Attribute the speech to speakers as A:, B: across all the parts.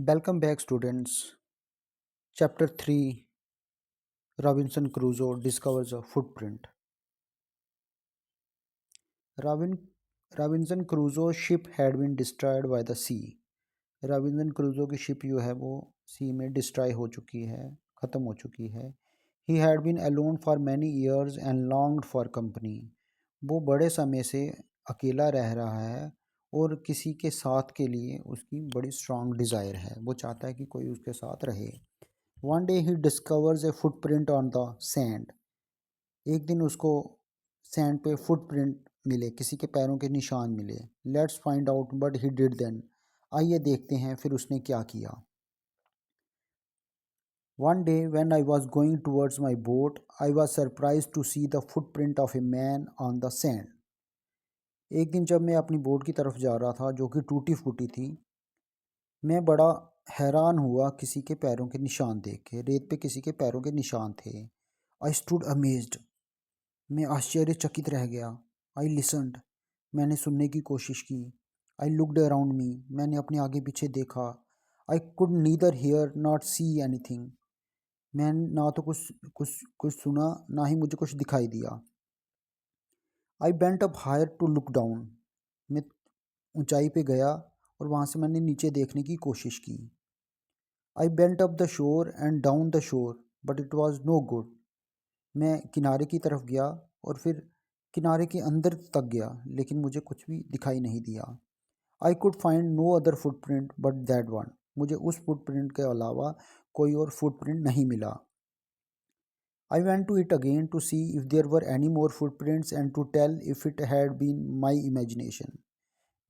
A: Welcome back, students. Chapter 3, Robinson Crusoe discovers a footprint. Robin, Robinson Crusoe's ship had been destroyed by the sea. Robinson क्रूजो की ship जो है वो सी में destroy हो चुकी है, ख़त्म हो चुकी है. He had been alone for many years and longed for company. वो बड़े समय से अकेला रह रहा है और किसी के साथ के लिए उसकी बड़ी स्ट्रॉन्ग डिज़ायर है. वो चाहता है कि कोई उसके साथ रहे. One day he discovers A footprint on the sand. एक दिन उसको सैंड पे फुटप्रिंट मिले, किसी के पैरों के निशान मिले. Let's find out what he did then. आइए देखते हैं फिर उसने क्या किया. One day when I was going towards my boat I was surprised to see the footprint of a man on the sand. एक दिन जब मैं अपनी बोट की तरफ जा रहा था जो कि टूटी फूटी थी, मैं बड़ा हैरान हुआ किसी के पैरों के निशान देख के. रेत पे किसी के पैरों के निशान थे. I stood amazed. मैं आश्चर्यचकित रह गया. आई लिसन्ड. मैंने सुनने की कोशिश की. I looked around me. मैंने अपने आगे पीछे देखा. I could neither here not see anything. मैं ना तो कुछ कुछ सुना, ना ही मुझे कुछ दिखाई दिया. I bent up higher to look down. मैं ऊंचाई पे गया और वहाँ से मैंने नीचे देखने की कोशिश की. I bent up the shore and down the shore but it was no good. मैं किनारे की तरफ गया और फिर किनारे के अंदर तक गया, लेकिन मुझे कुछ भी दिखाई नहीं दिया. I could find no other footprint but that one. मुझे उस फुटप्रिंट के अलावा कोई और फुटप्रिंट नहीं मिला. I went to it again to see if there were any more footprints and to tell if it had been my imagination.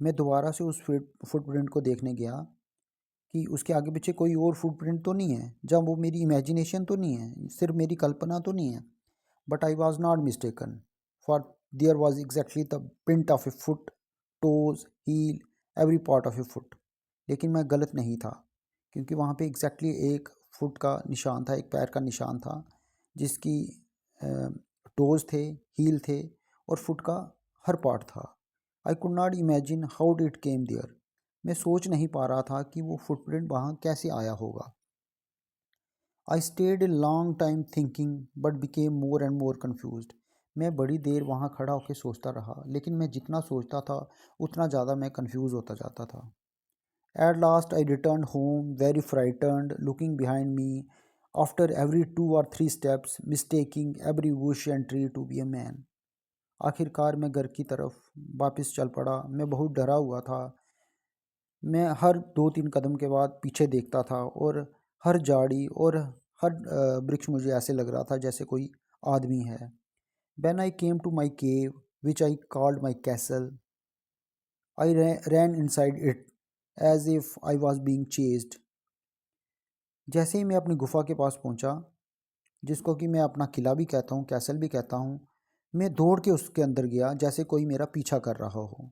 A: मैं दोबारा से उस फुटप्रिंट को देखने गया कि उसके आगे पीछे कोई और फुटप्रिंट तो नहीं है, जब वो मेरी इमेजिनेशन तो नहीं है, सिर्फ मेरी कल्पना तो नहीं है. But I was not mistaken, for there was exactly the print of a foot, toes, heel, every part of a foot. लेकिन मैं गलत नहीं था, क्योंकि वहाँ पे एग्जैक्टली एक फुट का निशान था, एक पैर का निशान था, जिसकी टोज थे, हील थे और फुट का हर पार्ट था. I could not imagine how did came there. मैं सोच नहीं पा रहा था कि वो फुटप्रिंट वहाँ कैसे आया होगा. I stayed a long time thinking but became more and more confused. मैं बड़ी देर वहाँ खड़ा होकर सोचता रहा, लेकिन मैं जितना सोचता था उतना ज़्यादा मैं कन्फ्यूज़ होता जाता था. At last I return home very frightened, looking behind me after every 2 or 3 steps, mistaking every bush and tree to be a man. आखिरकार मैं घर की तरफ वापस चल पड़ा. मैं बहुत डरा हुआ था. मैं हर 2-3 कदम के बाद पीछे देखता था और हर झाड़ी और हर वृक्ष मुझे ऐसे लग रहा था जैसे कोई आदमी है. When I came to my cave, which I called my castle, I ran inside it as if I was being chased. जैसे ही मैं अपनी गुफा के पास पहुंचा, जिसको कि मैं अपना किला भी कहता हूँ, कैसल भी कहता हूँ, मैं दौड़ के उसके अंदर गया जैसे कोई मेरा पीछा कर रहा हो.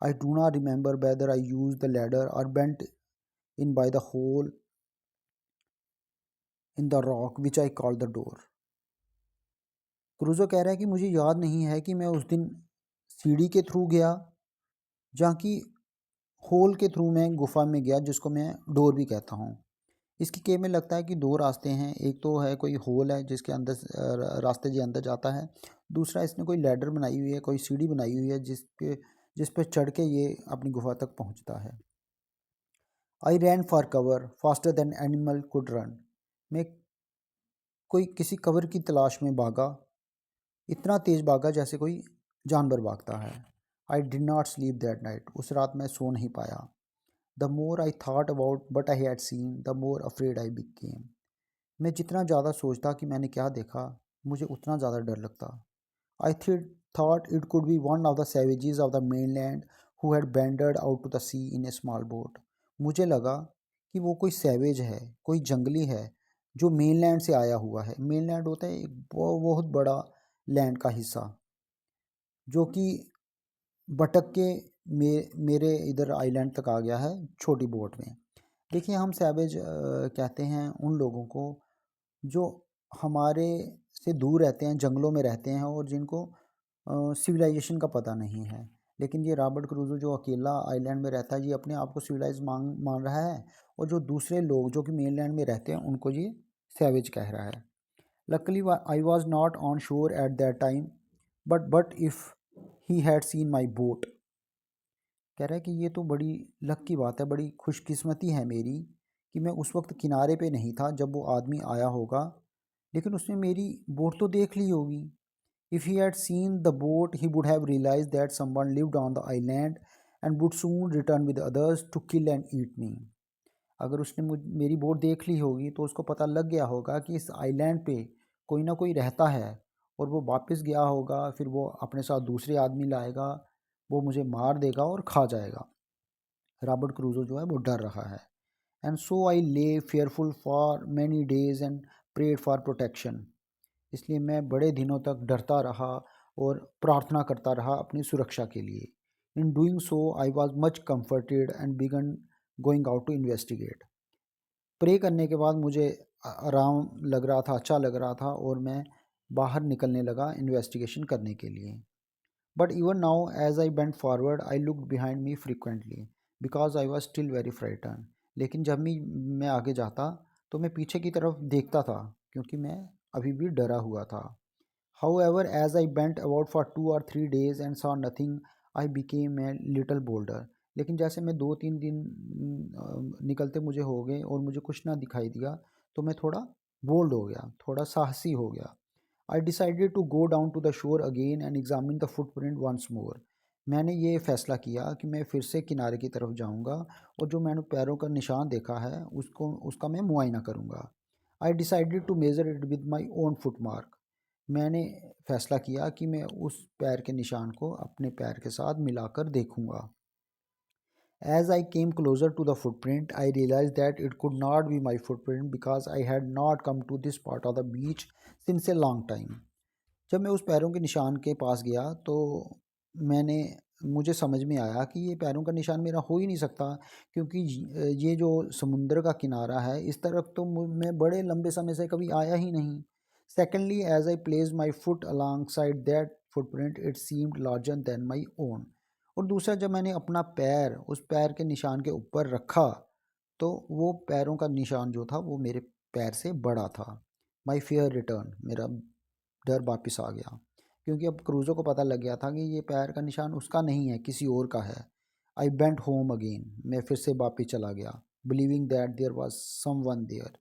A: I do not remember whether I use the ladder or bent in by the hole in the rock which I call the door. Crusoe कह रहा है कि मुझे याद नहीं है कि मैं उस दिन सीढ़ी के थ्रू गया, जहाँ की होल के थ्रू मैं गुफा में गया, जिसको मैं डोर भी कहता हूँ. इसकी केस में लगता है कि दो रास्ते हैं. एक तो है कोई होल है जिसके अंदर रास्ते जी अंदर जाता है. दूसरा इसने कोई लैडर बनाई हुई है, कोई सीढ़ी बनाई हुई है जिस पे चढ़ के ये अपनी गुफा तक पहुँचता है. I ran for cover faster than animal could run. मैं कोई किसी कवर की तलाश में भागा, इतना तेज भागा जैसे कोई जानवर भागता है. I did not sleep that night. उस रात मैं सो नहीं पाया. The more I thought about but I had seen the more afraid I became. मैं जितना ज़्यादा सोचता कि मैंने क्या देखा, मुझे उतना ज़्यादा डर लगता. I thought it could be one of the savages of the mainland who had wandered out to the sea in a small boat. मुझे लगा कि वो कोई सैवेज है, कोई जंगली है जो मेनलैंड से आया हुआ है. मेनलैंड होता है एक बहुत बड़ा लैंड का हिस्सा, जो कि भटक के मेरे इधर आइलैंड तक आ गया है छोटी बोट में. देखिए, हम सैवेज कहते हैं उन लोगों को जो हमारे से दूर रहते हैं, जंगलों में रहते हैं और जिनको सिविलाइजेशन का पता नहीं है. लेकिन ये रॉबर्ट क्रूजो जो अकेला आइलैंड में रहता है ये अपने आप को सिविलाइज मान रहा है, और जो दूसरे लोग जो कि मेनलैंड में रहते हैं उनको ये सैवेज कह रहा है। Luckily I was not on शोर at that time, but if he had seen my boat. कह रहा है कि ये तो बड़ी लक की बात है, बड़ी खुशकिस्मती है मेरी कि मैं उस वक्त किनारे पे नहीं था जब वो आदमी आया होगा, लेकिन उसने मेरी बोट तो देख ली होगी। If he had seen the boat he would have realize that someone lived on the island and would soon return with others to kill and eat me. अगर उसने मेरी बोट देख ली होगी तो उसको पता लग गया होगा कि इस आइलैंड पे कोई ना कोई रहता है, और वो वापस गया होगा, फिर वो अपने साथ दूसरे आदमी लाएगा, वो मुझे मार देगा और खा जाएगा। रॉबर्ट क्रूजो जो है वो डर रहा है। And so I lay fearful for many days and prayed for protection. इसलिए मैं बड़े दिनों तक डरता रहा और प्रार्थना करता रहा अपनी सुरक्षा के लिए। In doing so I was much comforted and began going out to investigate. Pray करने के बाद मुझे आराम लग रहा था, अच्छा लग रहा था, और मैं बाहर निकलने लगा इन्वेस्टिगेशन करने के लिए। But even now as I bent forward I looked behind me frequently because I was still very frighten. लेकिन जब मैं आगे जाता तो मैं पीछे की तरफ देखता था क्योंकि मैं अभी भी डरा हुआ था। However, as I bent about for 2 or 3 days and saw nothing, I became a little bolder. लेकिन जैसे मैं 2-3 दिन निकलते मुझे हो गए और मुझे कुछ ना दिखाई दिया, तो मैं थोड़ा बोल्ड हो गया, थोड़ा साहसी हो गया। I decided to go down to the shore again and examine the footprint once more. मैंने ये फैसला किया कि मैं फिर से किनारे की तरफ जाऊंगा और जो मैंने पैरों का निशान देखा है उसका मैं मुआयना करूंगा। I decided to measure it with my own footmark. मैंने फैसला किया कि मैं उस पैर के निशान को अपने पैर के साथ मिलाकर देखूंगा। As I came closer to the footprint, I realized that it could not be my footprint because I had not come to this part of the beach since a long time. जब मैं उस पैरों के निशान के पास गया तो मैंने मुझे समझ में आया कि ये पैरों का निशान मेरा हो ही नहीं सकता, क्योंकि ये जो समुंदर का किनारा है इस तरफ तो मैं बड़े लंबे समय से कभी आया ही नहीं। Secondly as I place my foot alongside that footprint it seemed larger than my own. और दूसरा, जब मैंने अपना पैर उस पैर के निशान के ऊपर रखा तो वो पैरों का निशान जो था वो मेरे पैर से बड़ा था। माई फेयर रिटर्न, मेरा डर वापस आ गया, क्योंकि अब क्रूज़ो को पता लग गया था कि ये पैर का निशान उसका नहीं है, किसी और का है। आई बेंट होम अगेन, मैं फिर से वापस चला गया, believing that there was someone there,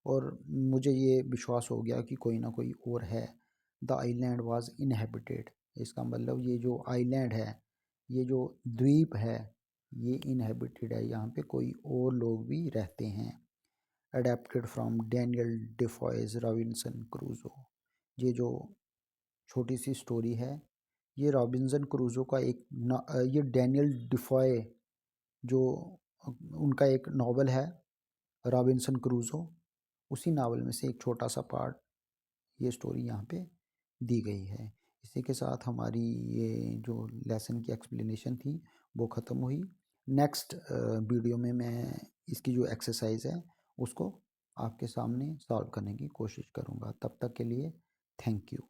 A: और मुझे ये विश्वास हो गया कि कोई ना कोई और है। द आइलैंड वॉज इनहेबिटेड, इसका मतलब ये जो आइलैंड है, ये जो द्वीप है, ये इनहेबिटेड है, यहाँ पे कोई और लोग भी रहते हैं। Adapted from Daniel Defoe's Robinson Crusoe. ये जो छोटी सी स्टोरी है ये रॉबिन्सन क्रूजो का ये डैनियल डिफॉय जो उनका एक नावल है रॉबिन्सन क्रूजो, उसी नावल में से एक छोटा सा पार्ट ये स्टोरी यहाँ पे दी गई है। इसी के साथ हमारी ये जो लेसन की एक्सप्लेनेशन थी वो ख़त्म हुई। नेक्स्ट वीडियो में मैं इसकी जो एक्सरसाइज है उसको आपके सामने सॉल्व करने की कोशिश करूँगा। तब तक के लिए थैंक यू।